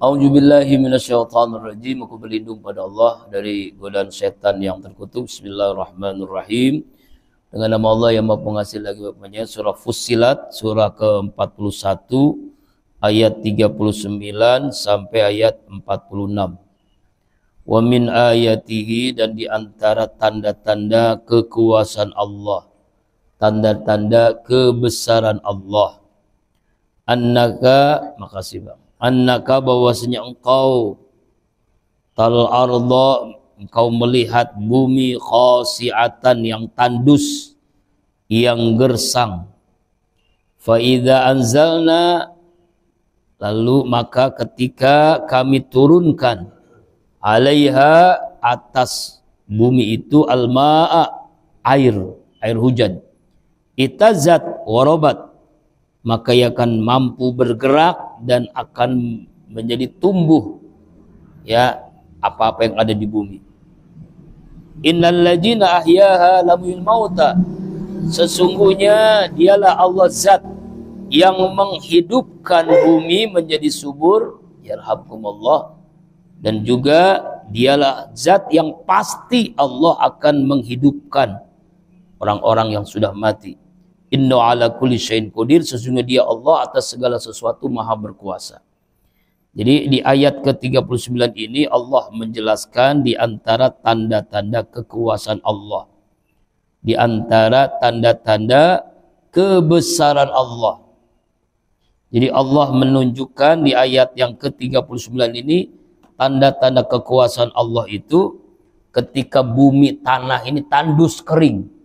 A'udzubillahi minasyaitonirrajim. Aku berlindung pada Allah dari godaan setan yang terkutuk. Bismillahirrahmanirrahim. Dengan nama Allah yang Maha Pengasih lagi Maha Penyayang. Surah Fussilat, surah ke-41 ayat 39 sampai ayat 46. Wa min ayatihi, dan di antara tanda-tanda kekuasaan Allah, tanda-tanda kebesaran Allah, annaka, makasih Bang, annaka, bahwasanya engkau tal arda, engkau melihat bumi khasiatan, yang tandus, yang gersang. Fa idza anzalna, lalu maka ketika kami turunkan, alaiha, atas bumi itu, almaa, air hujan, itazat warabat, maka ia akan mampu bergerak dan akan menjadi tumbuh, ya, apa-apa yang ada di bumi. Innal ladzina ahyaha lamul mauta, sesungguhnya dialah Allah zat yang menghidupkan bumi menjadi subur, yarhamkumullah, dan juga dialah zat yang pasti Allah akan menghidupkan orang-orang yang sudah mati. Inna ala kulli syai'in qadir, sesungguhnya dia Allah atas segala sesuatu maha berkuasa. Jadi di ayat ke-39 ini Allah menjelaskan di antara tanda-tanda kekuasaan Allah, di antara tanda-tanda kebesaran Allah. Jadi Allah menunjukkan di ayat yang ke-39 ini tanda-tanda kekuasaan Allah itu ketika bumi tanah ini tandus kering.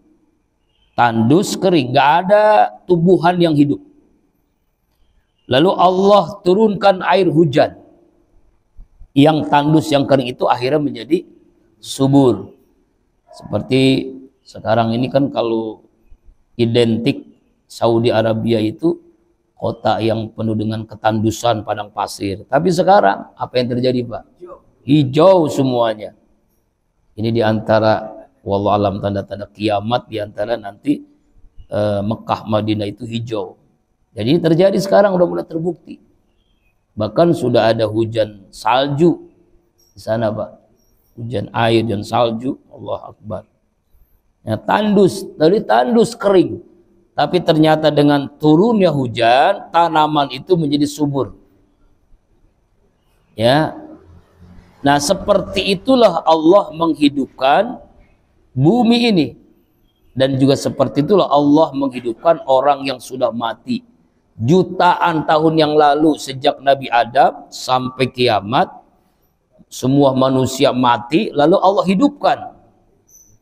Tandus kering, nggak ada tumbuhan yang hidup. Lalu Allah turunkan air hujan, yang tandus, yang kering itu akhirnya menjadi subur. Seperti sekarang ini kan kalau identik Saudi Arabia itu kota yang penuh dengan ketandusan padang pasir. Tapi sekarang apa yang terjadi, Pak? Hijau semuanya. Ini diantara wallahu alam tanda-tanda kiamat, diantara nanti Mekah Madinah itu hijau. Jadi terjadi sekarang, udah mulai terbukti. Bahkan sudah ada hujan salju di sana, Pak. Hujan air dan salju, Allah Akbar. Ya, tandus, dari tandus kering. Tapi ternyata dengan turunnya hujan, tanaman itu menjadi subur. Ya. Nah, seperti itulah Allah menghidupkan bumi ini, dan juga seperti itulah Allah menghidupkan orang yang sudah mati jutaan tahun yang lalu. Sejak Nabi Adam sampai kiamat, semua manusia mati lalu Allah hidupkan,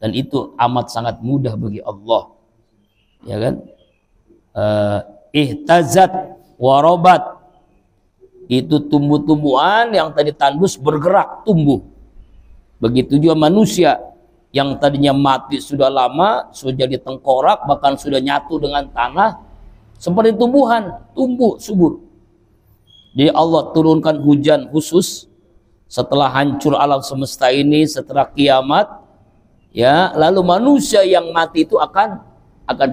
dan itu amat sangat mudah bagi Allah, ya kan? Ihtazat warabat, itu tumbuh-tumbuhan yang tadi tandus bergerak tumbuh. Begitu juga manusia yang tadinya mati sudah lama, sudah jadi tengkorak, bahkan sudah nyatu dengan tanah, seperti tumbuhan, tumbuh subur. Jadi Allah turunkan hujan khusus setelah hancur alam semesta ini, setelah kiamat, ya, lalu manusia yang mati itu akan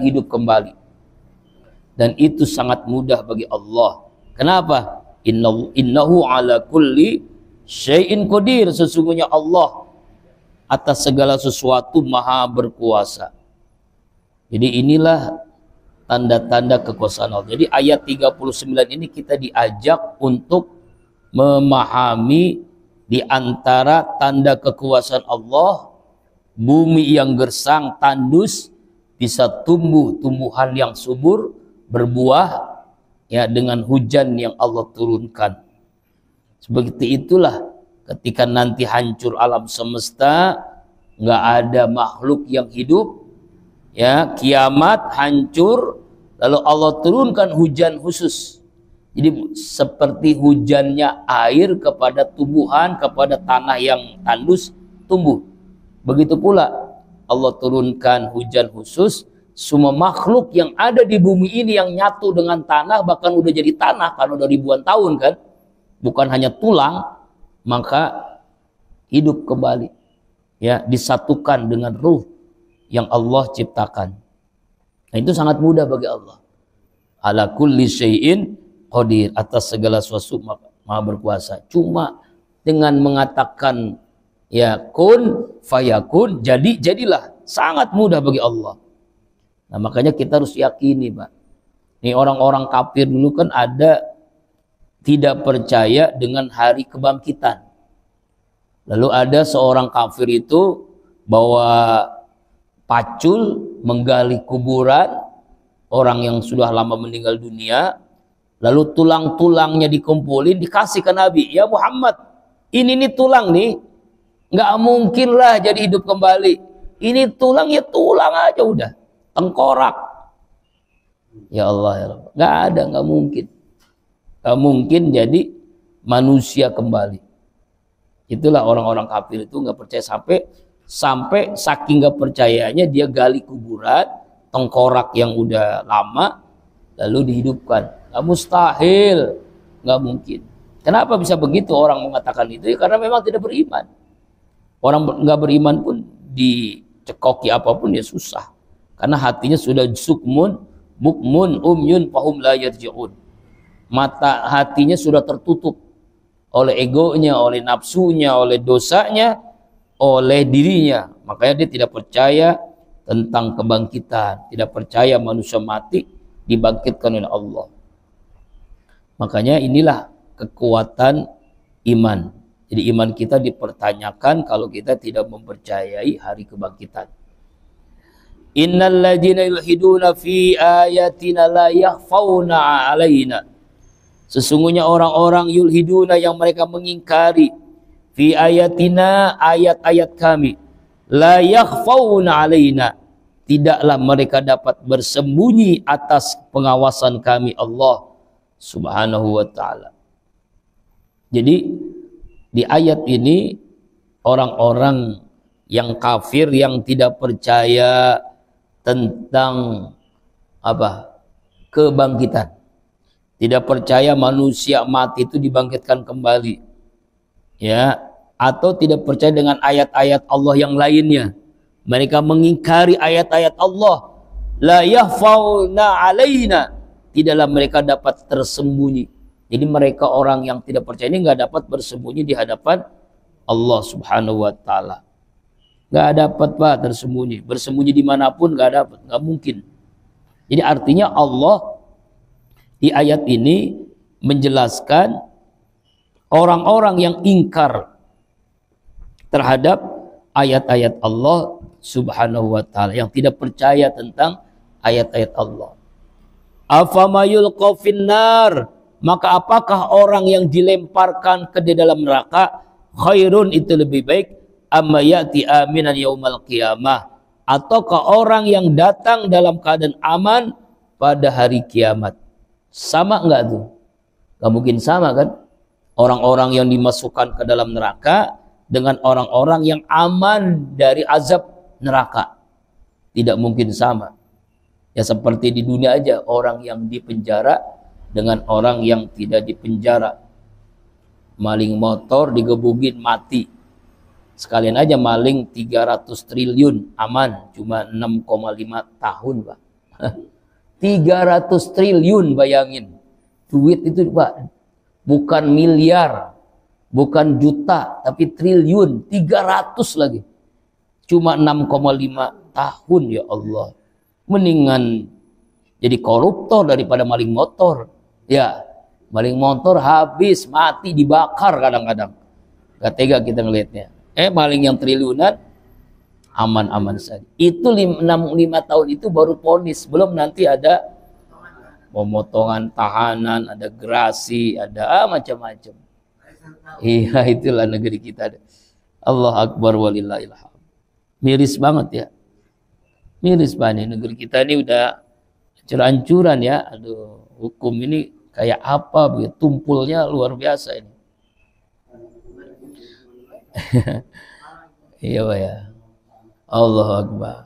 hidup kembali. Dan itu sangat mudah bagi Allah. Kenapa? Innahu ala kulli syai'in qadir, sesungguhnya Allah atas segala sesuatu maha berkuasa. Jadi inilah tanda-tanda kekuasaan Allah. Jadi ayat 39 ini kita diajak untuk memahami di antara tanda kekuasaan Allah, bumi yang gersang, tandus, bisa tumbuh tumbuhan yang subur, berbuah, ya, dengan hujan yang Allah turunkan. Seperti itulah ketika nanti hancur alam semesta, nggak ada makhluk yang hidup, ya, kiamat, hancur, lalu Allah turunkan hujan khusus. Jadi seperti hujannya air kepada tumbuhan, kepada tanah yang tandus, tumbuh. Begitu pula Allah turunkan hujan khusus, semua makhluk yang ada di bumi ini yang nyatu dengan tanah, bahkan udah jadi tanah karena udah ribuan tahun kan, bukan hanya tulang, maka hidup kembali, ya, disatukan dengan ruh yang Allah ciptakan. Nah, itu sangat mudah bagi Allah. Ala kulli syai'in qadir, atas segala sesuatu Maha berkuasa. Cuma dengan mengatakan ya kun fayakun, jadilah, sangat mudah bagi Allah. Nah, makanya kita harus yakini, Pak. Ini orang-orang kafir dulu kan ada tidak percaya dengan hari kebangkitan. Lalu ada seorang kafir itu bawa pacul menggali kuburan orang yang sudah lama meninggal dunia, lalu tulang-tulangnya dikumpulin dikasih ke Nabi. Ya Muhammad, ini nih tulang nih, nggak mungkin lah jadi hidup kembali. Ini tulang ya tulang aja udah, tengkorak. Ya Allah, ya Allah, nggak ada, nggak mungkin, nggak mungkin jadi manusia kembali. Itulah orang-orang kafir itu nggak percaya, sampai saking nggak percayanya dia gali kuburan tengkorak yang udah lama lalu dihidupkan. Nggak mustahil, nggak mungkin. Kenapa bisa begitu orang mengatakan itu? Ya, karena memang tidak beriman. Orang nggak beriman pun dicekoki apapun ya susah, karena hatinya sudah sukmun, bukmun, umyun, fahum la yarji'un. Mata hatinya sudah tertutup oleh egonya, oleh nafsunya, oleh dosanya, oleh dirinya. Makanya dia tidak percaya tentang kebangkitan, tidak percaya manusia mati dibangkitkan oleh Allah. Makanya inilah kekuatan iman. Jadi iman kita dipertanyakan kalau kita tidak mempercayai hari kebangkitan. Innal ladzina yulhiduna fi ayatina la yakhfauna 'alaina. Sesungguhnya orang-orang yulhiduna yang mereka mengingkari fi ayatina, ayat-ayat kami, la yakhfauna 'alaina, tidaklah mereka dapat bersembunyi atas pengawasan kami Allah Subhanahu wa taala. Jadi di ayat ini orang-orang yang kafir yang tidak percaya tentang apa? Kebangkitan. Tidak percaya manusia mati itu dibangkitkan kembali. Ya, atau tidak percaya dengan ayat-ayat Allah yang lainnya. Mereka mengingkari ayat-ayat Allah. La yahfauna 'alaina. Tidaklah mereka dapat tersembunyi. Jadi mereka orang yang tidak percaya ini nggak dapat bersembunyi di hadapan Allah Subhanahu wa taala. Nggak dapat, Pak, tersembunyi. Bersembunyi dimanapun nggak dapat, nggak mungkin. Jadi artinya Allah di ayat ini menjelaskan orang-orang yang ingkar terhadap ayat-ayat Allah Subhanahu wa taala, yang tidak percaya tentang ayat-ayat Allah. Afamayul finnar, maka apakah orang yang dilemparkan ke dalam neraka khairun, itu lebih baik, amma ya'ti aminan yaumal qiyamah, ataukah orang yang datang dalam keadaan aman pada hari kiamat? Sama enggak tuh? Gak mungkin sama kan? Orang-orang yang dimasukkan ke dalam neraka dengan orang-orang yang aman dari azab neraka. Tidak mungkin sama. Ya seperti di dunia aja, orang yang dipenjara dengan orang yang tidak dipenjara. Maling motor digebugin mati. Sekalian aja maling 300 triliun aman, cuma 6,5 tahun, Pak. 300 triliun, bayangin. Duit itu, Pak, bukan miliar, bukan juta, tapi triliun, 300 lagi. Cuma 6,5 tahun, ya Allah. Mendingan jadi koruptor daripada maling motor. Ya, maling motor habis, mati, dibakar kadang-kadang. Gak tega kita ngelihatnya. Maling yang triliunan, aman-aman saja. Itu 5 tahun itu baru vonis, belum nanti ada pemotongan tahanan, ada gerasi, ada macam-macam. Iya, itulah negeri kita. Allah Akbar walillahil hamd. Miris banget ya. Miris banget, negeri kita ini udah hancur-hancuran ya. Aduh, hukum ini kayak apa begitu, tumpulnya luar biasa ini. Iya, Pak ya. Allah Akbar.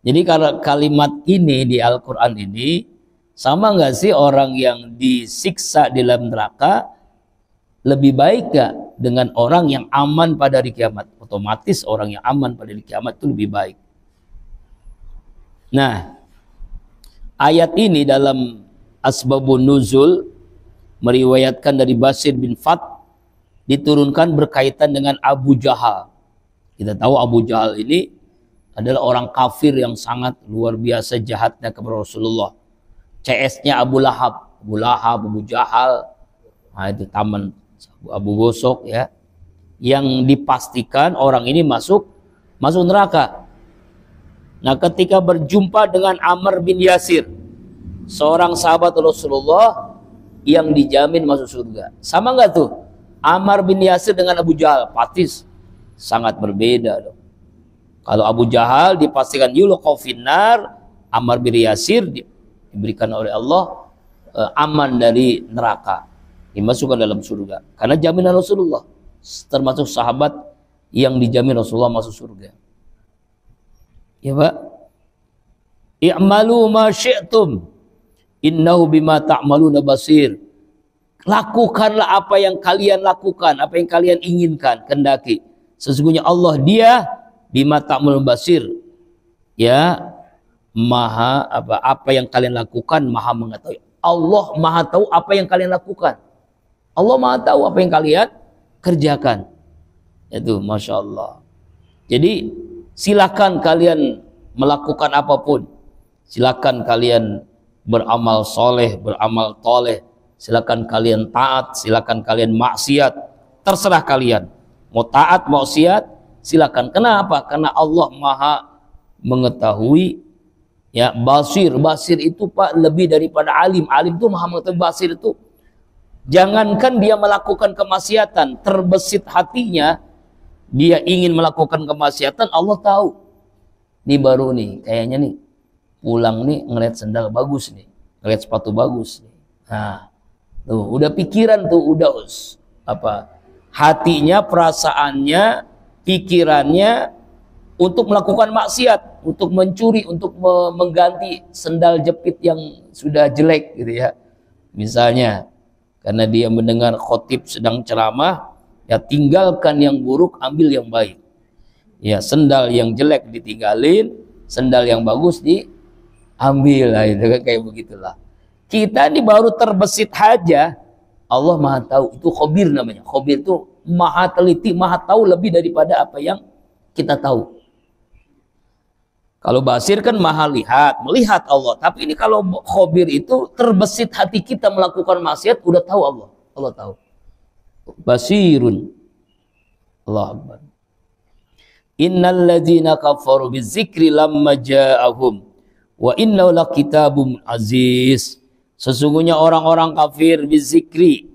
Jadi kalau kalimat ini di Al-Quran ini, sama nggak sih orang yang disiksa di dalam neraka lebih baik gak dengan orang yang aman pada hari kiamat? Otomatis orang yang aman pada hari kiamat itu lebih baik. Nah, ayat ini dalam Asbabun Nuzul meriwayatkan dari Basir bin Fat, diturunkan berkaitan dengan Abu Jahal. Kita tahu Abu Jahal ini adalah orang kafir yang sangat luar biasa jahatnya kepada Rasulullah. CS-nya Abu Lahab, Abu Jahal, nah itu taman Abu Gosok ya, yang dipastikan orang ini masuk neraka. Nah, ketika berjumpa dengan Ammar bin Yasir, seorang sahabat Rasulullah yang dijamin masuk surga. Sama nggak tuh Ammar bin Yasir dengan Abu Jahal? Pasti sangat berbeda dong. Kalau Abu Jahal dipastikan yulqa finnar, Ammar bin Yasir diberikan oleh Allah aman dari neraka, dimasukkan dalam surga karena jaminan Rasulullah, termasuk sahabat yang dijamin Rasulullah masuk surga. Ya Pak, i'malu ma syi'tum innahu bima ta'maluna basir. Lakukanlah apa yang kalian lakukan, apa yang kalian inginkan, kendaki. Sesungguhnya Allah, Dia bima ta'maluna basir. Ya, maha apa yang kalian lakukan, maha mengetahui. Allah maha tahu apa yang kalian lakukan. Allah maha tahu apa yang kalian kerjakan. Itu Masya Allah. Jadi silakan kalian melakukan apapun. Silakan kalian beramal soleh, beramal toleh. Silakan kalian taat, silakan kalian maksiat. Terserah kalian. Mau taat, maksiat, silakan. Kenapa? Karena Allah maha mengetahui. Ya, basir itu Pak lebih daripada alim. Alim itu maha mengetahui, basir itu jangankan dia melakukan kemaksiatan, terbesit hatinya dia ingin melakukan kemaksiatan, Allah tahu. Ini baru nih, kayaknya nih pulang nih ngeliat sendal bagus nih, ngeliat sepatu bagus nih. Nah, tuh udah pikiran tuh, udah hatinya, perasaannya, pikirannya untuk melakukan maksiat, untuk mencuri, untuk mengganti sendal jepit yang sudah jelek gitu ya. Misalnya karena dia mendengar khotib sedang ceramah, ya tinggalkan yang buruk, ambil yang baik. Ya, sendal yang jelek ditinggalin, sendal yang bagus diambil lah, itu kan kayak begitulah. Kita ini baru terbesit aja, Allah maha tahu. Itu khabir namanya. Khabir itu maha teliti, maha tahu lebih daripada apa yang kita tahu. Kalau basir kan maha lihat, melihat Allah. Tapi ini kalau khabir itu terbesit hati kita melakukan maksiat, udah tahu Allah. Allah tahu. Basirun. Allah Akbar. Innal ladzina kafaru bizikri lamma ja'ahum wa innahu lakitabun aziz. Sesungguhnya orang-orang kafir bizikri,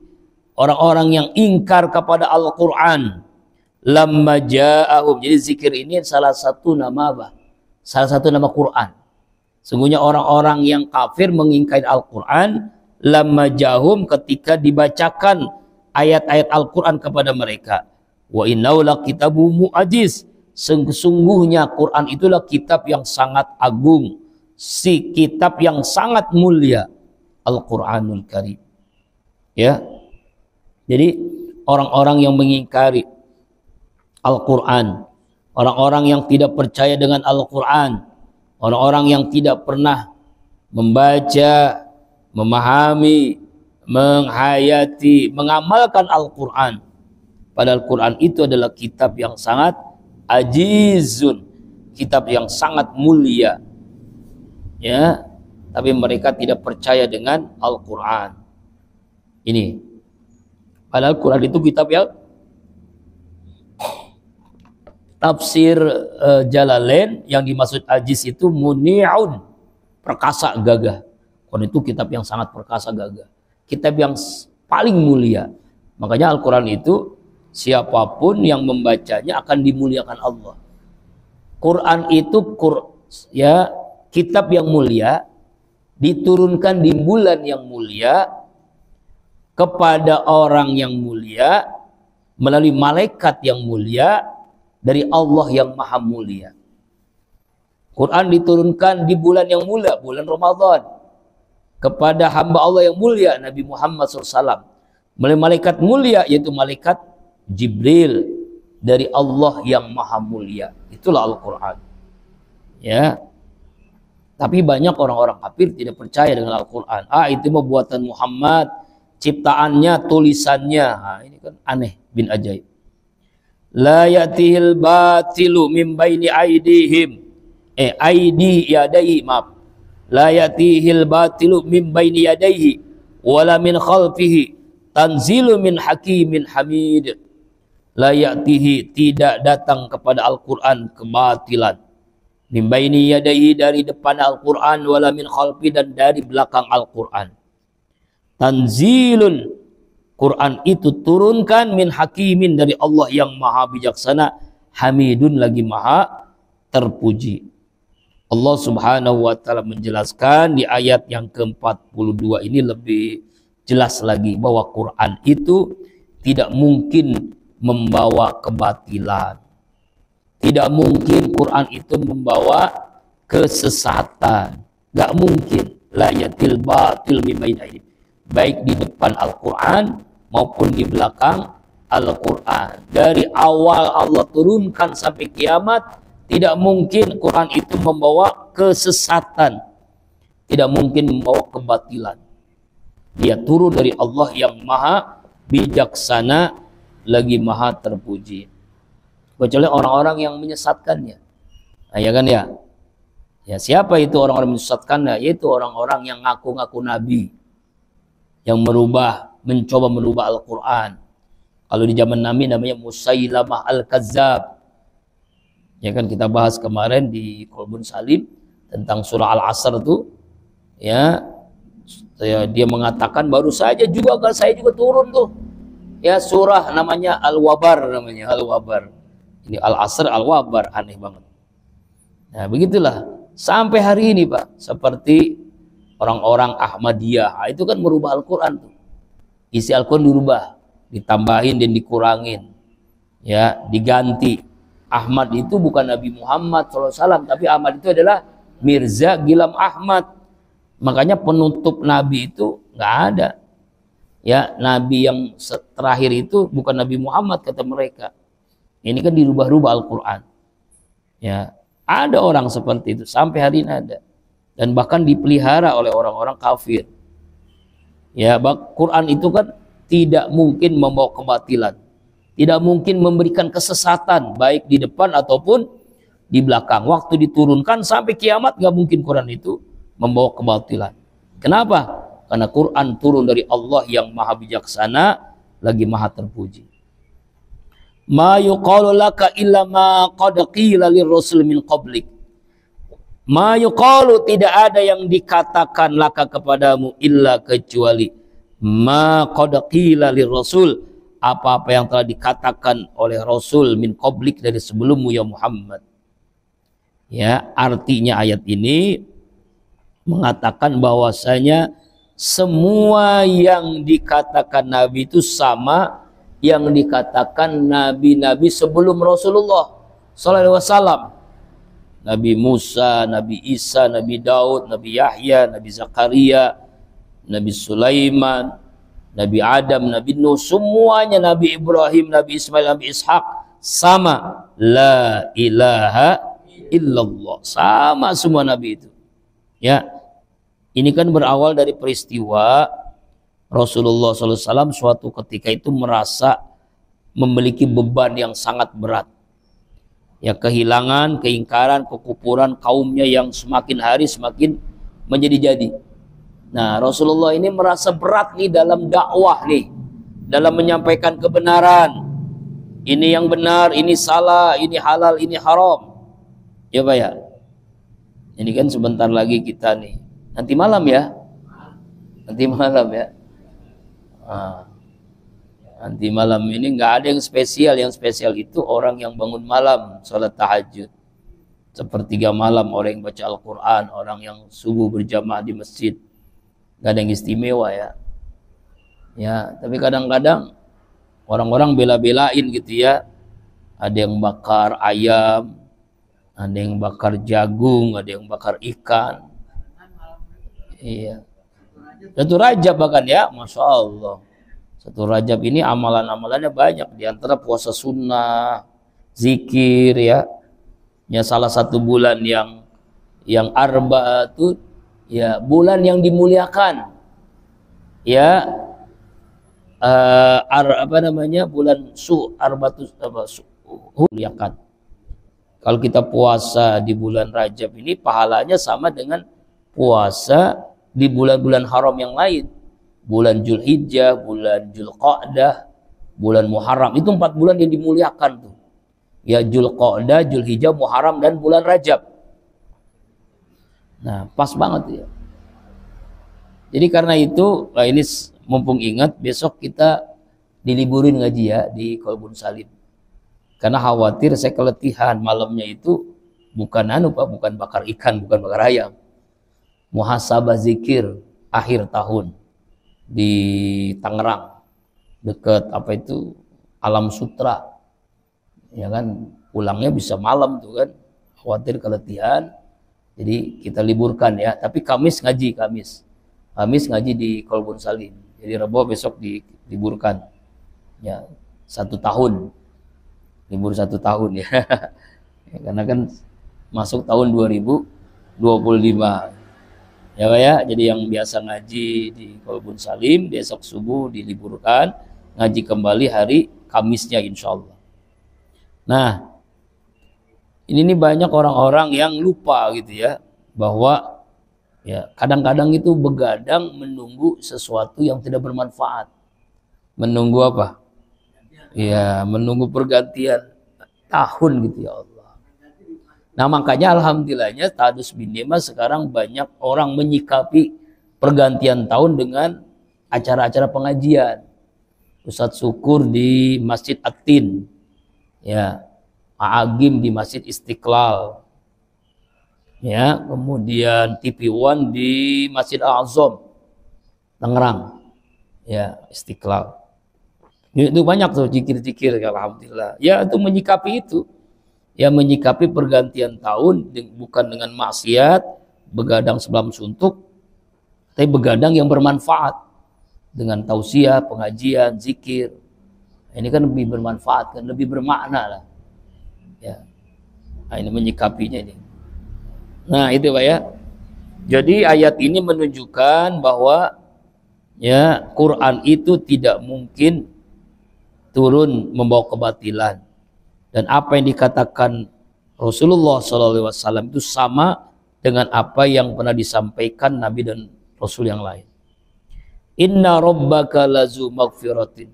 orang-orang yang ingkar kepada Al-Qur'an, lamma ja'ahum. Jadi zikir ini salah satu nama apa? Salah satu nama Quran. Sesungguhnya orang-orang yang kafir mengingkari Al-Quran, lamma ja'ahum, ketika dibacakan ayat-ayat Al-Quran kepada mereka. Wa innahu lakitabun aziz. Sesungguhnya Quran itulah kitab yang sangat agung, si kitab yang sangat mulia, Al-Quranul Karim. Ya. Jadi orang-orang yang mengingkari Al-Quran, orang-orang yang tidak percaya dengan Al-Quran, orang-orang yang tidak pernah membaca, memahami, menghayati, mengamalkan Al-Quran. Padahal Quran itu adalah kitab yang sangat ajizun, kitab yang sangat mulia. Ya, tapi mereka tidak percaya dengan Al-Quran. Ini. Padahal Quran itu kitab yang tafsir Jalalain yang dimaksud ajiz itu muni'un, perkasa, gagah. Quran itu kitab yang sangat perkasa, gagah. Kitab yang paling mulia. Makanya Al-Quran itu siapapun yang membacanya akan dimuliakan Allah. Quran itu kitab yang mulia, diturunkan di bulan yang mulia, kepada orang yang mulia, melalui malaikat yang mulia, dari Allah yang maha mulia. Quran diturunkan di bulan yang mulia, bulan Ramadan, kepada hamba Allah yang mulia, Nabi Muhammad SAW, melalui malaikat mulia, yaitu malaikat Jibril, dari Allah yang maha mulia. Itulah Al-Quran. Ya. Tapi banyak orang-orang kafir tidak percaya dengan Al-Quran. Itu mah buatan Muhammad, ciptaannya, tulisannya. Nah, ini kan aneh bin ajaib. La ya'tihil batilu min baini aidihim. Aidi yadaihi, maaf. La ya'tihil batilu min baini yadaihi wala min khalfihi tanzilu min hakimin hamid. La ya'tihi, tidak datang kepada Al-Quran kebatilan. Min baini yadaihi, dari depan Al-Quran, wala min khalfi, dan dari belakang Al-Quran. Tanzilun, Quran itu turunkan, min hakimin, dari Allah yang maha bijaksana, hamidun, lagi maha terpuji. Allah subhanahu wa ta'ala menjelaskan di ayat yang ke-42 ini lebih jelas lagi bahwa Quran itu tidak mungkin membawa kebatilan. Tidak mungkin Quran itu membawa kesesatan. Gak mungkin. La yatil batil min baini aydihim. Baik di depan Al-Quran maupun di belakang Al-Quran. Dari awal Allah turunkan sampai kiamat, tidak mungkin Quran itu membawa kesesatan. Tidak mungkin membawa kebatilan. Dia turun dari Allah yang maha bijaksana, lagi maha terpuji. Kecuali orang-orang yang menyesatkannya. Nah, ya kan ya? Ya, siapa itu orang-orang menyesatkannya? Yaitu orang-orang yang ngaku-ngaku nabi. Yang mencoba merubah Al-Quran. Kalau di zaman Nabi namanya Musailamah Al-Kazzab. Ya kan, kita bahas kemarin di Kolbun Salim tentang surah Al-Asr itu. Ya, dia mengatakan baru saja juga saya juga turun tuh. Ya, surah namanya Al-Wabar, namanya Al-Wabar. Ini Al-Asr, Al-Wabar, aneh banget. Nah, begitulah sampai hari ini, Pak. Seperti orang-orang Ahmadiyah, itu kan merubah Al-Quran tuh. Isi Al-Quran dirubah, ditambahin dan dikurangin. Ya, diganti. Ahmad itu bukan Nabi Muhammad SAW, tapi Ahmad itu adalah Mirza Ghilam Ahmad. Makanya penutup Nabi itu nggak ada. Ya, Nabi yang terakhir itu bukan Nabi Muhammad, kata mereka. Ini kan dirubah-rubah Al-Quran. Ya, ada orang seperti itu sampai hari ini ada, dan bahkan dipelihara oleh orang-orang kafir. Ya, Quran itu kan tidak mungkin membawa kebatilan. Tidak mungkin memberikan kesesatan, baik di depan ataupun di belakang. Waktu diturunkan sampai kiamat, gak mungkin Quran itu membawa kebatilan. Kenapa? Karena Quran turun dari Allah yang maha bijaksana, lagi maha terpuji. Ma yuqalu laka illa ma qad qila lirrusul min qablik. Ma yuqalu, tidak ada yang dikatakan laka kepadamu illa kecuali ma qad qila lirrusul, apa-apa yang telah dikatakan oleh Rasul min qablik, dari sebelummu ya Muhammad. Ya, artinya ayat ini mengatakan bahwasanya semua yang dikatakan Nabi itu sama yang dikatakan nabi-nabi sebelum Rasulullah sallallahu alaihi wasallam. Nabi Musa, Nabi Isa, Nabi Daud, Nabi Yahya, Nabi Zakaria, Nabi Sulaiman, Nabi Adam, Nabi Nuh, semuanya, Nabi Ibrahim, Nabi Ismail, Nabi Ishaq, sama. La ilaha illallah. Sama semua Nabi itu. Ya, ini kan berawal dari peristiwa Rasulullah SAW suatu ketika itu merasa memiliki beban yang sangat berat. Ya, kehilangan, keingkaran, kekufuran kaumnya yang semakin hari semakin menjadi-jadi. Nah, Rasulullah ini merasa berat nih dalam dakwah nih, dalam menyampaikan kebenaran. Ini yang benar, ini salah, ini halal, ini haram. Ya Pak ya. Ini kan sebentar lagi kita nih, nanti malam ya. Nanti malam ya. Nanti malam ini nggak ada yang spesial. Yang spesial itu orang yang bangun malam, sholat tahajud. Sepertiga malam orang yang baca Al-Quran, orang yang subuh berjamaah di masjid. Nggak ada yang istimewa ya. Ya, tapi kadang-kadang orang-orang bela-belain gitu ya. Ada yang bakar ayam, ada yang bakar jagung, ada yang bakar ikan. Iya. Satu Rajab bahkan ya, Masya Allah. Satu Rajab ini amalan-amalannya banyak. Di antara puasa sunnah, zikir ya. Ya, salah satu bulan yang arba itu ya bulan yang dimuliakan. Ya, bulan Arbatus Huliakan. Kalau kita puasa di bulan Rajab ini pahalanya sama dengan puasa di bulan-bulan haram yang lain. Bulan Zulhijjah, bulan Zulqa'dah, bulan Muharram. Itu 4 bulan yang dimuliakan tuh. Ya, Zulqa'dah, Zulhijjah, Muharram, dan bulan Rajab. Nah, pas banget ya. Jadi karena itu, ini mumpung ingat, besok kita diliburin ngaji ya di Kolbun Salim. Karena khawatir saya keletihan malamnya itu bukan bukan bakar ikan, bukan bakar ayam. Muhasabah zikir akhir tahun di Tangerang, dekat Alam Sutra. Ya kan, pulangnya bisa malam tuh kan. Khawatir keletihan. Jadi kita liburkan ya, tapi Kamis ngaji, Kamis ngaji di Kolbun Salim. Jadi Rabu besok diliburkan. Ya, 1 tahun. Libur 1 tahun ya. Karena kan masuk tahun 2025. Ya Pak ya, jadi yang biasa ngaji di Kolbun Salim besok subuh diliburkan, ngaji kembali hari Kamisnya insya Allah. Nah, ini banyak orang-orang yang lupa gitu ya, bahwa ya kadang-kadang itu begadang menunggu sesuatu yang tidak bermanfaat. Menunggu apa? Ya, menunggu pergantian tahun gitu ya Allah. Nah, makanya alhamdulillahnya Tadus Bindema sekarang banyak orang menyikapi pergantian tahun dengan acara-acara pengajian. Ustadz Syukur di Masjid Atin, ya, Agim di Masjid Istiqlal, ya, kemudian TV One di Masjid Al-Azam Tangerang, ya, Istiqlal. Itu banyak tuh zikir-zikir, alhamdulillah. Ya, itu menyikapi itu. Ya, menyikapi pergantian tahun bukan dengan maksiat, begadang sebelum suntuk, tapi begadang yang bermanfaat dengan tausiah, pengajian, zikir. Ini kan lebih bermanfaat, kan lebih bermakna lah. Ya. Nah, ini menyikapinya ini. Nah, itu Pak ya. Jadi ayat ini menunjukkan bahwa ya Quran itu tidak mungkin turun membawa kebatilan, dan apa yang dikatakan Rasulullah SAW itu sama dengan apa yang pernah disampaikan Nabi dan Rasul yang lain. Inna rabbaka lazu maghfiratin,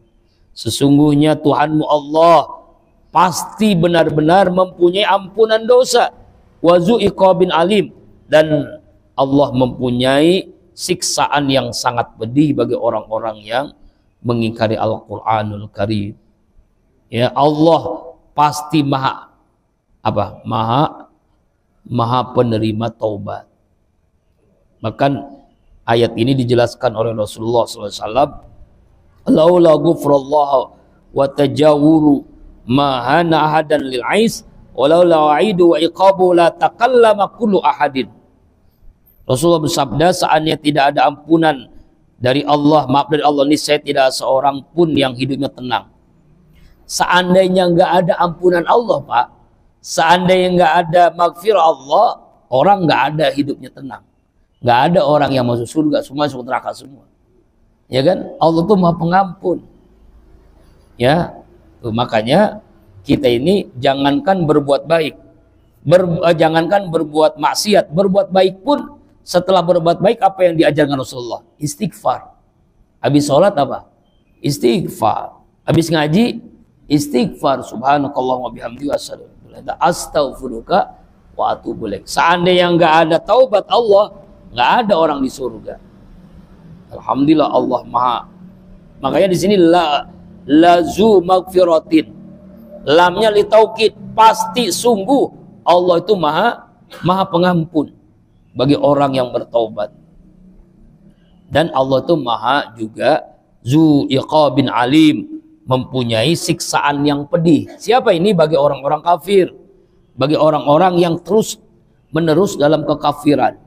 sesungguhnya Tuhanmu Allah pasti benar-benar mempunyai ampunan dosa, wazu iqabin alim, dan Allah mempunyai siksaan yang sangat pedih bagi orang-orang yang mengingkari Al-Quranul Karim. Ya, Allah pasti maha penerima taubat. Bahkan ayat ini dijelaskan oleh Rasulullah SAW. Laula ghufrallahu wa tajawuru ma hana ahadan lil ais walau la'idu wa iqabu la takallama kullu ahadin. Rasulullah bersabda, seandainya tidak ada ampunan dari Allah, maaf dari Allah, ini saya tidak seorang pun yang hidupnya tenang. Seandainya nggak ada ampunan Allah, Pak, seandainya nggak ada maghfirah Allah, orang nggak ada hidupnya tenang. Nggak ada orang yang masuk surga, semua masuk neraka semua. Ya kan? Allah tuh Maha Pengampun. Ya, tuh, makanya kita ini jangankan berbuat baik, jangankan berbuat maksiat, berbuat baik pun setelah berbuat baik apa yang diajarkan Rasulullah? Istighfar. Habis sholat apa? Istighfar. Habis ngaji? Istighfar. Subhanakallahumma bihamdika astaghfiruka wa atubu ilaik. Seandainya nggak ada taubat Allah, nggak ada orang di surga. Alhamdulillah Allah maha. Makanya di sini lazu maghfiratin. Lamnya li taukid, pasti sungguh Allah itu maha pengampun bagi orang yang bertaubat. Dan Allah itu maha juga zu iqabin alim, mempunyai siksaan yang pedih. Siapa ini? Bagi orang-orang kafir, bagi orang-orang yang terus menerus dalam kekafiran.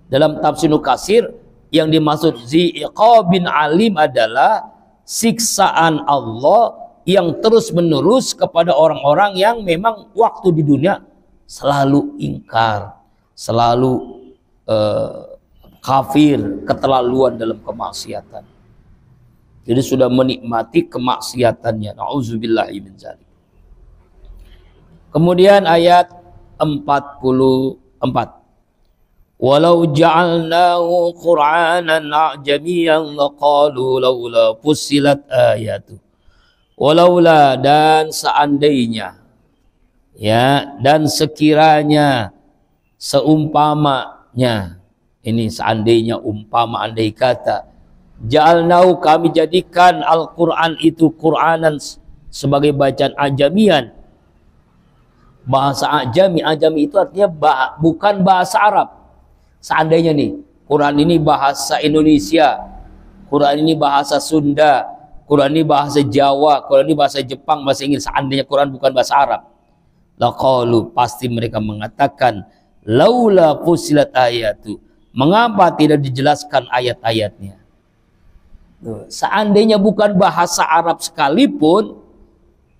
Dalam tafsir Nukasir, yang dimaksud zi iqabin alim adalah siksaan Allah yang terus menerus kepada orang-orang yang memang waktu di dunia selalu ingkar, selalu kafir, keterlaluan dalam kemaksiatan. Jadi sudah menikmati kemaksiatannya. Nauzubillahi min dzalik. Kemudian ayat 44. Walau ja'alnahu Qur'anan a'jamiyyan laqalu laula fussilat ayatu. Walaula, dan seandainya, ya, dan sekiranya, seumpamanya, ini seandainya, umpama, andai kata, ja'alnahu, kami jadikan Al-Quran itu Qur'anan sebagai bacaan ajamian. Bahasa ajami, ajami itu artinya bukan bahasa Arab. Seandainya nih, Quran ini bahasa Indonesia, Quran ini bahasa Sunda, Quran ini bahasa Jawa, Quran ini bahasa Jepang, bahasa Inggris. Seandainya Quran bukan bahasa Arab, laqalu, pasti mereka mengatakan, laula fusilat ayatu, mengapa tidak dijelaskan ayat-ayatnya. Seandainya bukan bahasa Arab sekalipun,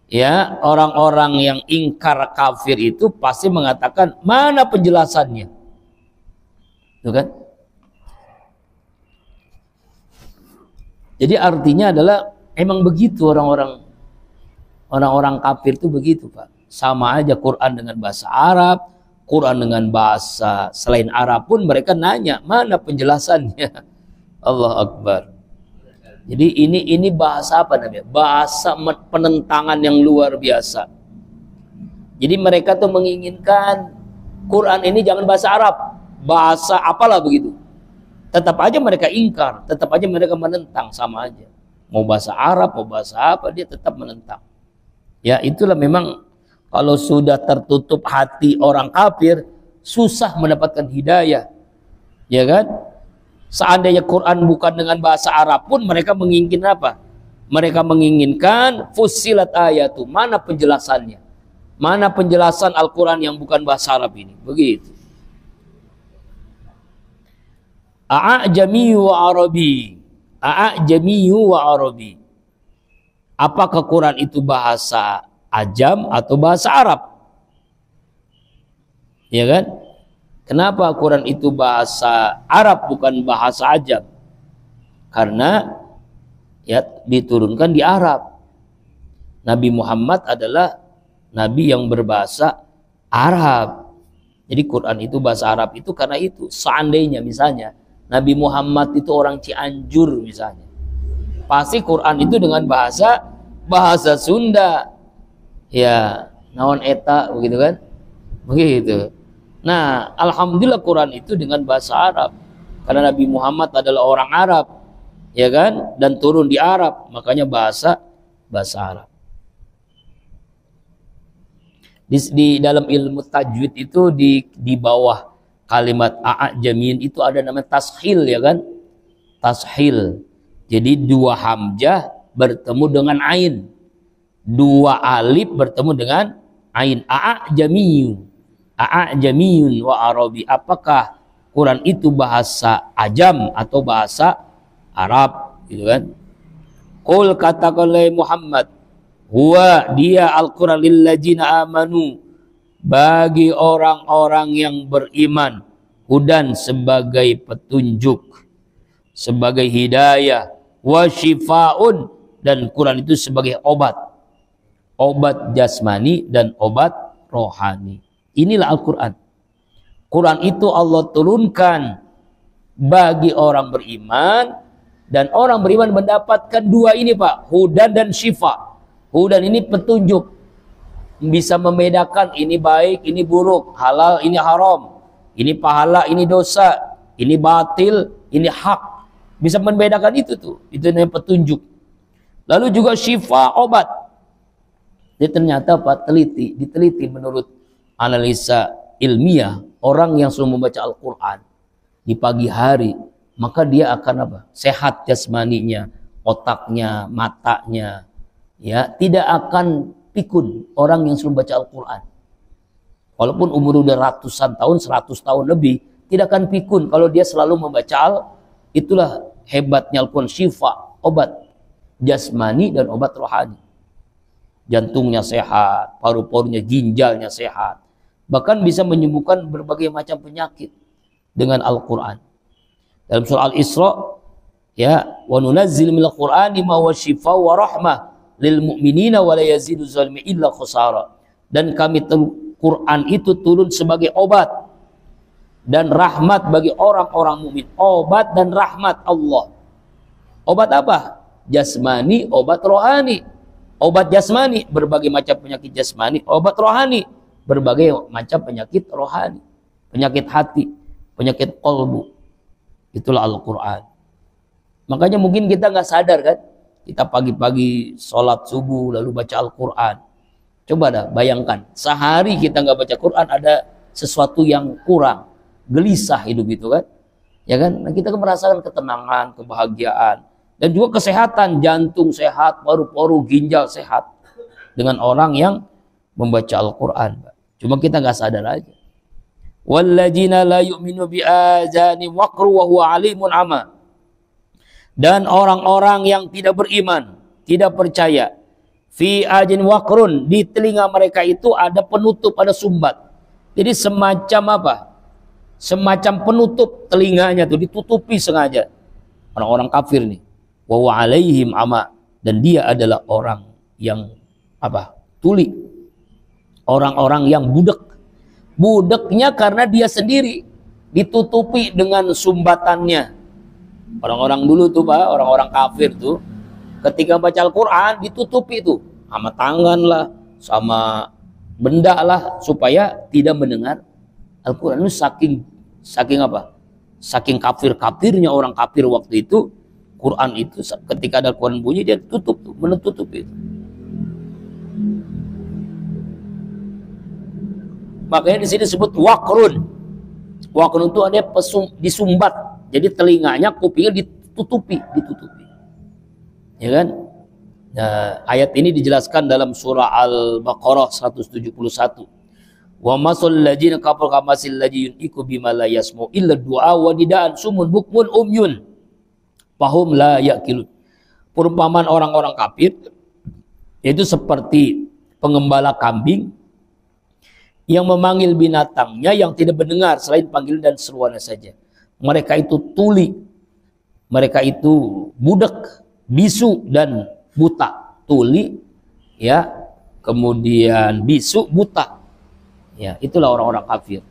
ya, orang-orang yang ingkar kafir itu pasti mengatakan, mana penjelasannya? Tuh kan? Jadi artinya adalah emang begitu orang-orang kafir itu begitu, Pak. Sama aja Quran dengan bahasa Arab, Quran dengan bahasa selain Arab pun mereka nanya, mana penjelasannya? Allah Akbar. Jadi ini bahasa apa namanya? Bahasa penentangan yang luar biasa. Jadi mereka tuh menginginkan Quran ini jangan bahasa Arab, bahasa apalah begitu. Tetap aja mereka ingkar, tetap aja mereka menentang, sama aja. Mau bahasa Arab, mau bahasa apa, dia tetap menentang. Ya, itulah memang kalau sudah tertutup hati orang kafir, susah mendapatkan hidayah. Ya kan? Seandainya Quran bukan dengan bahasa Arab pun mereka menginginkan apa? Mereka menginginkan fussilat ayatu, mana penjelasannya? Mana penjelasan Al-Quran yang bukan bahasa Arab ini? Begitu. A'ajami wa Arabi. A'ajami wa Arabi. Apakah Quran itu bahasa ajam atau bahasa Arab? Ya kan? Kenapa Quran itu bahasa Arab bukan bahasa ajam? Karena ya diturunkan di Arab. Nabi Muhammad adalah nabi yang berbahasa Arab. Jadi Quran itu bahasa Arab itu karena itu. Seandainya misalnya Nabi Muhammad itu orang Cianjur misalnya, pasti Quran itu dengan bahasa Sunda. Ya, naon eta begitu kan? Begitu. Nah, alhamdulillah Quran itu dengan bahasa Arab. Karena Nabi Muhammad adalah orang Arab, ya kan? Dan turun di Arab, makanya bahasa Arab. Di dalam ilmu tajwid itu di bawah kalimat a'jamin itu ada namanya tashil, ya kan? Tashil. Jadi dua hamzah bertemu dengan ain. Dua alif bertemu dengan ain. A'jamiyun. A'jamiyun wa Arabi. Apakah Quran itu bahasa ajam atau bahasa Arab, gitu kan? Qul, katakanlah Muhammad, huwa, dia Al-Quran lilladzina amanu, bagi orang-orang yang beriman, hudan, sebagai petunjuk, sebagai hidayah, wa syifaun, dan Quran itu sebagai obat jasmani dan obat rohani. Inilah Al-Quran. Quran itu Allah turunkan bagi orang beriman, dan orang beriman mendapatkan dua ini, Pak, hudan dan syifa. Hudan ini petunjuk, bisa membedakan ini baik, ini buruk, halal, ini haram, ini pahala, ini dosa, ini batil, ini hak. Bisa membedakan itu tuh, itu namanya petunjuk. Lalu juga syifa, obat. Jadi ternyata Pak, diteliti menurut analisa ilmiah, orang yang selalu membaca Al-Quran di pagi hari, maka dia akan apa? Sehat jasmaninya, otaknya, matanya, ya, tidak akan pikun. Orang yang selalu baca Al-Quran, walaupun umur udah ratusan tahun, 100 tahun lebih, tidak akan pikun kalau dia selalu membaca itulah hebatnya Al-Quran. Syifa, obat jasmani dan obat rohani. Jantungnya sehat, paru-parunya, ginjalnya sehat, bahkan bisa menyembuhkan berbagai macam penyakit dengan Al-Quran. Dalam surah Al-Isra Ya, wa nunazzil minal Qur'ani ma huwa shifaa'un wa rahmah lil mu'minina wa la yazidu zalimin illa khusara. Dan kami Quran itu turun sebagai obat dan rahmat bagi orang-orang mukmin. Obat dan rahmat Allah. Obat apa? Jasmani, obat rohani. Obat jasmani berbagai macam penyakit jasmani, obat rohani berbagai macam penyakit rohani, penyakit hati, penyakit qalbu. Itulah Al-Qur'an. Makanya mungkin kita nggak sadar kan, kita pagi-pagi sholat subuh lalu baca Al-Quran. Coba dah bayangkan, sehari kita nggak baca Quran, ada sesuatu yang kurang, gelisah hidup itu kan, ya kan? Nah, kita merasakan ketenangan, kebahagiaan, dan juga kesehatan, jantung sehat, paru-paru, ginjal sehat dengan orang yang membaca Al-Quran. Cuma kita nggak sadar aja. Walladzina la yu'minu bi'adzani waqru wa huwa alimun ama. Dan orang-orang yang tidak beriman, tidak percaya, fi ajin waqrun, di telinga mereka itu ada penutup, ada sumbat. Jadi semacam apa? Semacam penutup telinganya tuh, ditutupi sengaja. Orang-orang kafir nih. Wa huwa alaihim ama, dan dia adalah orang yang apa? Tuli. Orang-orang yang budek. Budeknya karena dia sendiri ditutupi dengan sumbatannya. Orang-orang dulu tuh Pak, orang-orang kafir tuh ketika baca Al-Quran ditutupi tuh sama tangan lah, sama benda lah, supaya tidak mendengar Al-Quran. Itu saking apa? Saking kafir-kafirnya orang kafir waktu itu, Quran itu ketika ada Quran bunyi dia tutup tuh, menutup itu. Makanya di sini disebut waqrun. Waqrun itu ada disumbat. Jadi telinganya, kupingnya ditutupi. Ya kan? Nah, ayat ini dijelaskan dalam surah Al-Baqarah 171. Wa masul ladzina kafaru kamasil ladzi yun'iku bima la yasma'u illa du'a wa nidaan sumun bukmun umyun fahum la yaqilun. Perumpamaan orang-orang kafir yaitu seperti pengembala kambing yang memanggil binatangnya yang tidak mendengar selain panggilan dan seruannya saja. Mereka itu tuli, mereka itu budak, bisu dan buta. Tuli, ya, kemudian bisu, buta. Ya, itulah orang-orang kafir.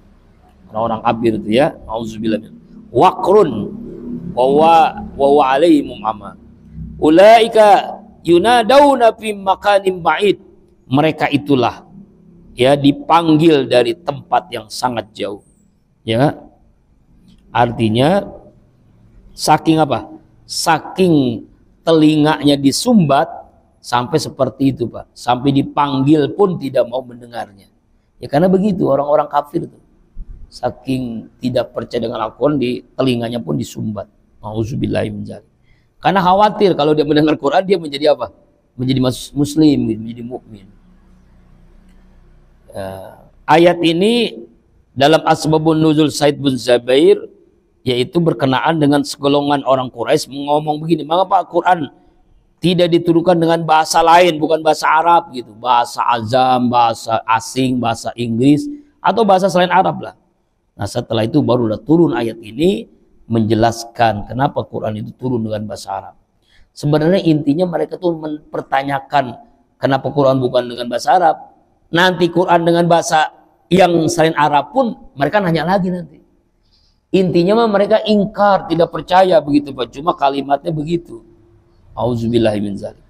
Orang-orang kafir itu ya, auzubillah. Waqrun wa huwa alaihim ama. Ulaika yunadawna fi makanin ba'id. Mereka itulah ya dipanggil dari tempat yang sangat jauh. Ya. Artinya saking apa? Saking telinganya disumbat sampai seperti itu Pak. Sampai dipanggil pun tidak mau mendengarnya. Ya karena begitu orang-orang kafir itu. Saking tidak percaya dengan Al-Quran, di telinganya pun disumbat. Auzubillahi min dzalik. Karena khawatir kalau dia mendengar Quran dia menjadi apa? Menjadi muslim, menjadi mukmin. Ayat ini dalam Asbabun Nuzul Said bin Zubair, yaitu berkenaan dengan segolongan orang Quraisy ngomong begini, mengapa Quran tidak diturunkan dengan bahasa lain, bukan bahasa Arab gitu, bahasa azam, bahasa asing, bahasa Inggris, atau bahasa selain Arab lah. Nah setelah itu barulah turun ayat ini menjelaskan kenapa Quran itu turun dengan bahasa Arab. Sebenarnya intinya mereka tuh mempertanyakan kenapa Quran bukan dengan bahasa Arab. Nanti Quran dengan bahasa yang selain Arab pun mereka nanya lagi nanti. Intinya mah mereka ingkar, tidak percaya begitu Pak. Cuma kalimatnya begitu. Auzubillahi min dzalik.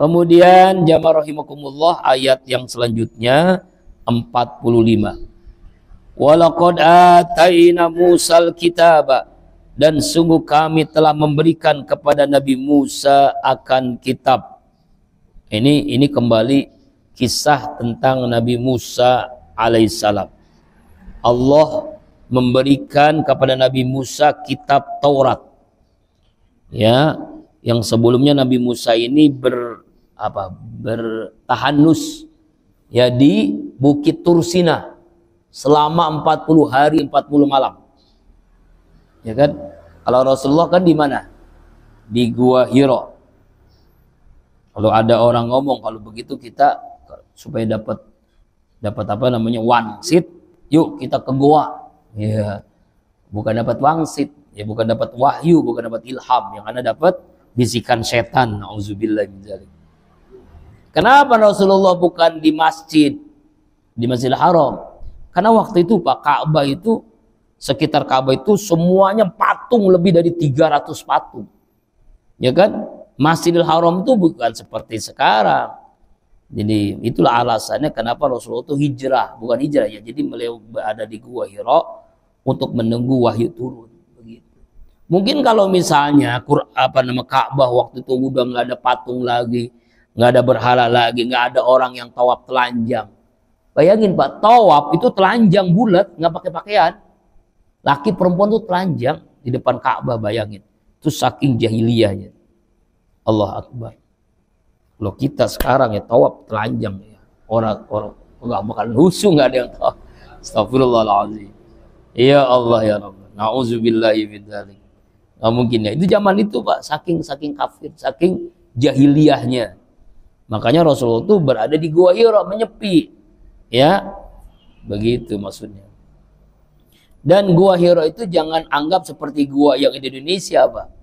Kemudian jamaah rahimakumullah, ayat yang selanjutnya 45. Walaqad ataina Musal kitaba, dan sungguh kami telah memberikan kepada Nabi Musa akan kitab. Ini kembali kisah tentang Nabi Musa alaihissalam. Allah memberikan kepada Nabi Musa kitab Taurat. Ya, yang sebelumnya Nabi Musa ini bertahanus ya di Bukit Tursina selama 40 hari 40 malam. Ya kan? Kalau Rasulullah kan di mana? Di Gua Hira. Kalau ada orang ngomong kalau begitu kita supaya dapat apa namanya wangsit, yuk kita ke gua. Ya. Bukan dapat wangsit, Ya, bukan dapat wahyu, bukan dapat ilham, yang Anda dapat bisikan setan. Nauzubillah min dzalik. Kenapa Rasulullah bukan di Masjidil Haram? Karena waktu itu Pak, Ka'bah itu, sekitar Ka'bah itu semuanya patung, lebih dari 300 patung. Ya kan? Masjidil Haram itu bukan seperti sekarang. Jadi itulah alasannya kenapa Rasulullah itu hijrah, bukan hijrah ya. Jadi beliau berada di Gua Hira untuk menunggu wahyu turun. Begitu. Mungkin kalau misalnya Ka'bah waktu itu udah nggak ada patung lagi, nggak ada berhala lagi, nggak ada orang yang tawaf telanjang. Bayangin Pak, tawaf itu telanjang bulat, nggak pakai pakaian. Laki perempuan itu telanjang di depan Ka'bah, bayangin. Itu saking jahiliyahnya. Allah Akbar. Loh, kita sekarang ya tawaf telanjang ya. Orang nggak makan husu, nggak ada yang tahu. Astagfirullahaladzim. Ya Allah ya Rabb. Nauzubillahi min dzalik. Nggak mungkin ya. Itu zaman itu Pak, saking kafir, saking jahiliyahnya. Makanya Rasulullah itu berada di Gua Hira menyepi. Ya. Begitu maksudnya. Dan Gua Hira itu jangan anggap seperti gua yang di Indonesia, Pak.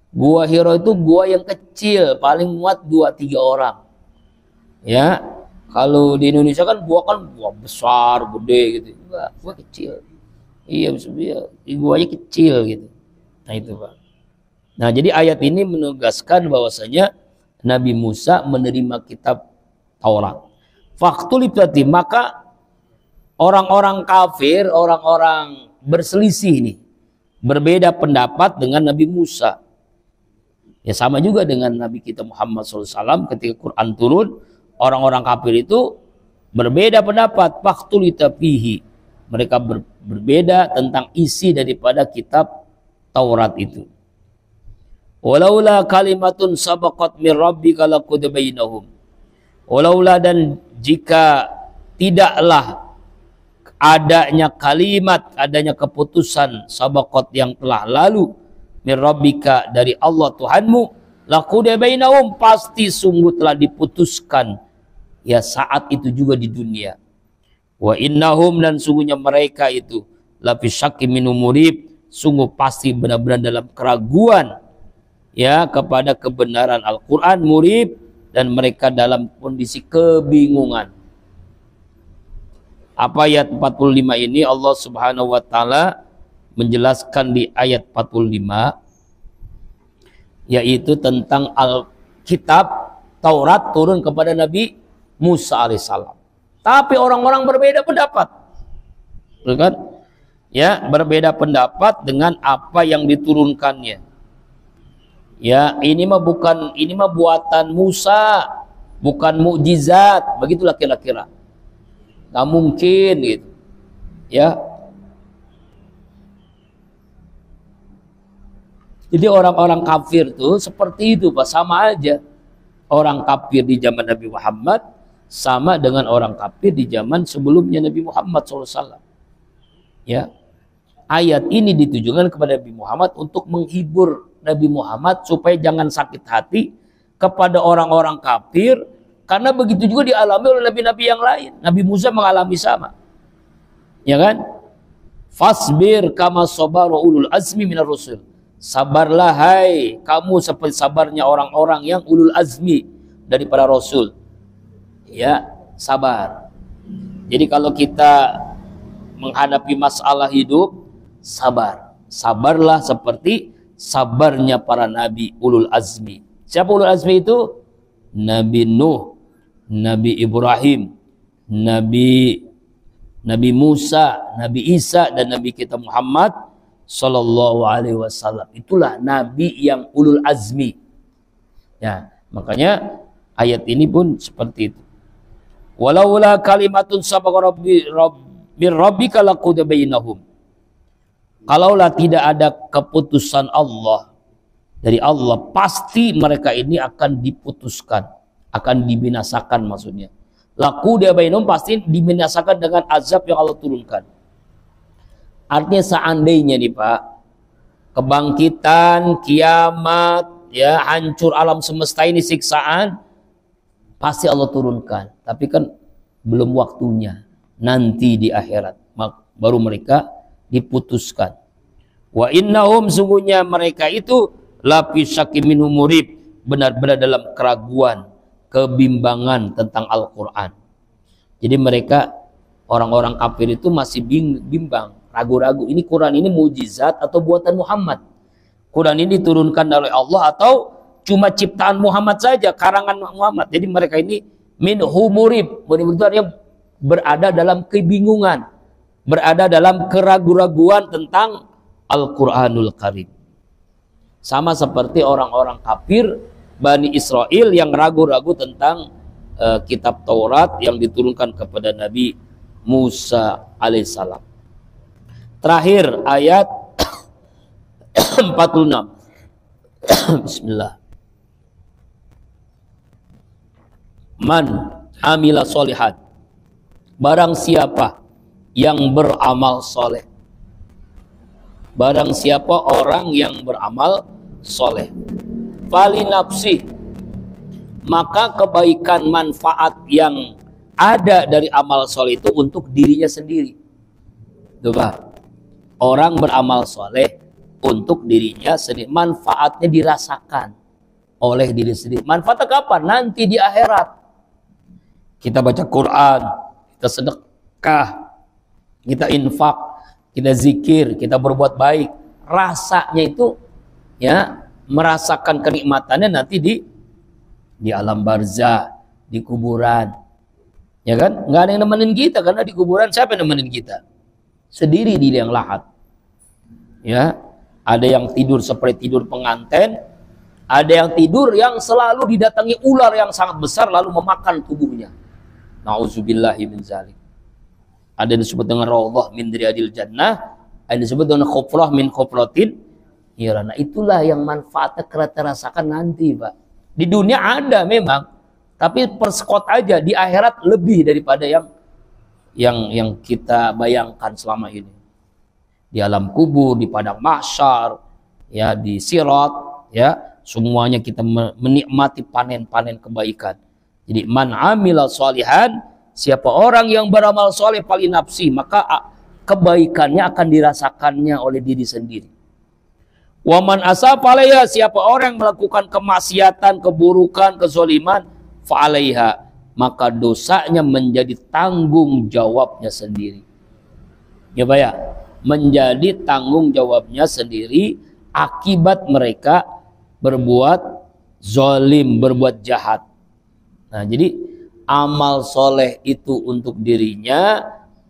Gua Hira itu gua yang kecil, paling muat 2-3 orang. Ya, kalau di Indonesia kan gua besar, gede gitu. Enggak, gua kecil. Iya, maksudnya guanya kecil gitu. Nah itu Pak. Nah jadi ayat ini menegaskan bahwasanya Nabi Musa menerima kitab Taurat. Faktul ibtati, maka orang-orang kafir, orang-orang berselisih ini, berbeda pendapat dengan Nabi Musa. Ya sama juga dengan Nabi kita Muhammad SAW ketika Quran turun, orang-orang kafir itu berbeda pendapat. Faktulita fihi, mereka berbeda tentang isi daripada kitab Taurat itu. Walaula kalimatun sabaqat min rabbika laqudiya bainahum. Walaula, dan jika tidaklah adanya kalimat, adanya keputusan sabaqat yang telah lalu min rabbika dari Allah Tuhanmu, laqudiya bainahum, pasti sungguh telah diputuskan ya saat itu juga di dunia. Wa innahum, dan sungguhnya mereka itu lafi syakkin minhu murib, sungguh pasti benar-benar dalam keraguan ya kepada kebenaran Al-Qur'an, murib, dan mereka dalam kondisi kebingungan. Apa ayat 45 ini Allah Subhanahu wa taala menjelaskan di ayat 45, yaitu tentang Alkitab Taurat turun kepada Nabi Musa alaihissalam. Tapi orang-orang berbeda pendapat, kan? Ya, berbeda pendapat dengan apa yang diturunkannya. Ya, ini mah buatan Musa, bukan mukjizat, begitulah kira-kira. Nggak mungkin gitu. Ya. Jadi orang-orang kafir tuh seperti itu Pak, sama aja. Orang kafir di zaman Nabi Muhammad sama dengan orang kafir di zaman sebelumnya Nabi Muhammad SAW. Ya, ayat ini ditujukan kepada Nabi Muhammad untuk menghibur Nabi Muhammad supaya jangan sakit hati kepada orang-orang kafir, karena begitu juga dialami oleh nabi-nabi yang lain. Nabi Musa mengalami sama, ya kan? Fasbir kama sabara ulul azmi minar rusul. Sabarlah hai kamu seperti sabarnya orang-orang yang ulul azmi daripada Rasul. Ya, sabar. Jadi kalau kita menghadapi masalah hidup, sabar. Sabarlah seperti sabarnya para nabi ulul azmi. Siapa ulul azmi itu? Nabi Nuh, Nabi Ibrahim, Nabi Musa, Nabi Isa, dan Nabi kita Muhammad Sallallahu Alaihi Wasallam. Itulah Nabi yang ulul azmi. Ya, makanya ayat ini pun seperti itu. Walaula kalimatun sabaqa rabbika laqudiya bainahum. Kalaulah tidak ada keputusan Allah dari Allah, pasti mereka ini akan diputuskan, akan dibinasakan maksudnya. Laqudiya bainahum, pasti dibinasakan dengan azab yang Allah turunkan. Artinya seandainya nih Pak, kebangkitan, kiamat, ya hancur alam semesta ini, siksaan, pasti Allah turunkan. Tapi kan belum waktunya, nanti di akhirat baru mereka diputuskan. Wa innahum sungguhnya mereka itu lafi syakkim minhu murib, benar-benar dalam keraguan, kebimbangan tentang Al-Qur'an. Jadi mereka orang-orang kafir itu masih bimbang, ragu-ragu, ini Quran ini mukjizat atau buatan Muhammad? Quran ini diturunkan oleh Allah atau cuma ciptaan Muhammad saja, karangan Muhammad? Jadi mereka ini minhu murib, murib itu artinya berada dalam kebingungan, berada dalam keraguan-raguan tentang Al-Quranul Karim. Sama seperti orang-orang kafir Bani Israel yang ragu-ragu tentang kitab Taurat yang diturunkan kepada Nabi Musa alaihissalam. Terakhir ayat 46. Bismillah. Man amila solihat, barang siapa yang beramal soleh, barang siapa orang yang beramal soleh, fali nafsi, maka kebaikan manfaat yang ada dari amal soleh itu untuk dirinya sendiri. Coba, orang beramal soleh untuk dirinya sendiri, manfaatnya dirasakan oleh diri sendiri. Manfaatnya kapan? Nanti di akhirat. Kita baca Quran, kita sedekah, kita infak, kita zikir, kita berbuat baik. Rasanya itu ya, merasakan kenikmatannya nanti di alam barzah, di kuburan. Ya kan? Nggak ada yang nemenin kita, karena di kuburan siapa yang nemenin kita? Sendiri di liang lahat. Ya, ada yang tidur seperti tidur pengantin, ada yang tidur yang selalu didatangi ular yang sangat besar lalu memakan tubuhnya. Nauzubillahi min zalik. Ada yang disebut dengan raudhah min riyadil jannah, ada yang disebut dengan khufrah min khufratin hirana. Itulah yang manfaatnya kita rasakan nanti, Pak. Di dunia ada memang, tapi persekot aja. Di akhirat lebih daripada yang kita bayangkan selama ini. Di alam kubur, di padang mahsyar, ya, di sirat, ya, semuanya kita menikmati panen-panen kebaikan. Jadi man amila sholihan, siapa orang yang beramal soleh fali nafsi, maka kebaikannya akan dirasakannya oleh diri sendiri. Wa man asafa alaiha, siapa orang yang melakukan kemaksiatan, keburukan, kezaliman, fa alaiha, maka dosanya menjadi tanggung jawabnya sendiri. Ya Pak ya, menjadi tanggung jawabnya sendiri akibat mereka berbuat zalim, berbuat jahat. Nah, jadi amal soleh itu untuk dirinya,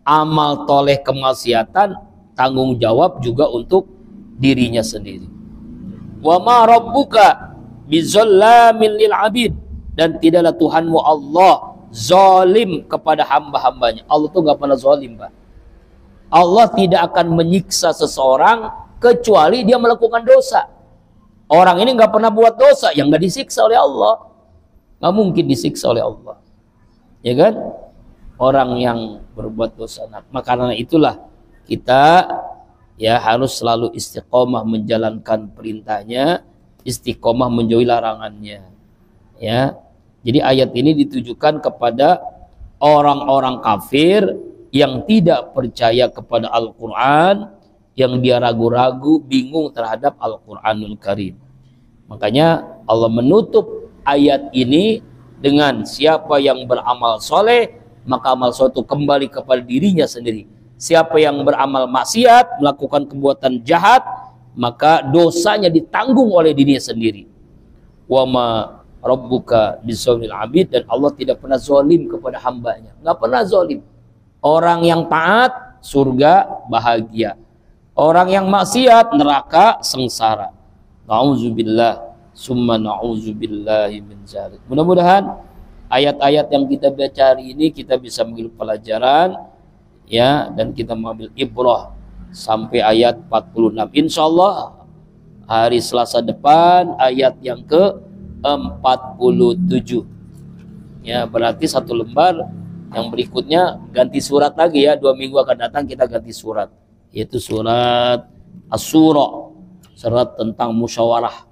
amal toleh kemaksiatan tanggung jawab juga untuk dirinya sendiri. Wa ma rabbuka bizallamin lil abid, dan tidaklah Tuhanmu Allah zalim kepada hamba-hambanya. Allah tuh nggak pernah zalim, Pak. Allah tidak akan menyiksa seseorang kecuali dia melakukan dosa. Orang ini nggak pernah buat dosa, yang nggak disiksa oleh Allah. Nggak mungkin disiksa oleh Allah, ya kan? Orang yang berbuat dosa. Nah, karena itulah kita ya harus selalu istiqomah menjalankan perintahnya, istiqomah menjauhi larangannya. Ya, jadi ayat ini ditujukan kepada orang-orang kafir yang tidak percaya kepada Al-Quran, yang dia ragu-ragu, bingung terhadap Al-Quranul Karim. Makanya Allah menutup ayat ini dengan siapa yang beramal soleh, maka amal soleh itu kembali kepada dirinya sendiri. Siapa yang beramal maksiat, melakukan perbuatan jahat, maka dosanya ditanggung oleh dirinya sendiri. Wa ma rabbuka bizzalimil abid, dan Allah tidak pernah zalim kepada hambanya. Nggak pernah zalim. Orang yang taat surga bahagia, orang yang maksiat neraka sengsara. Nauzubillah summa na'udzubillahi min dzalik. Mudah-mudahan ayat-ayat yang kita baca hari ini kita bisa mengambil pelajaran, ya, dan kita mengambil ibrah sampai ayat 46. Insyaallah hari Selasa depan ayat yang ke-47. Ya, berarti satu lembar, yang berikutnya ganti surat lagi ya. 2 minggu akan datang kita ganti surat, yaitu surat Asy-Syura, surat tentang musyawarah.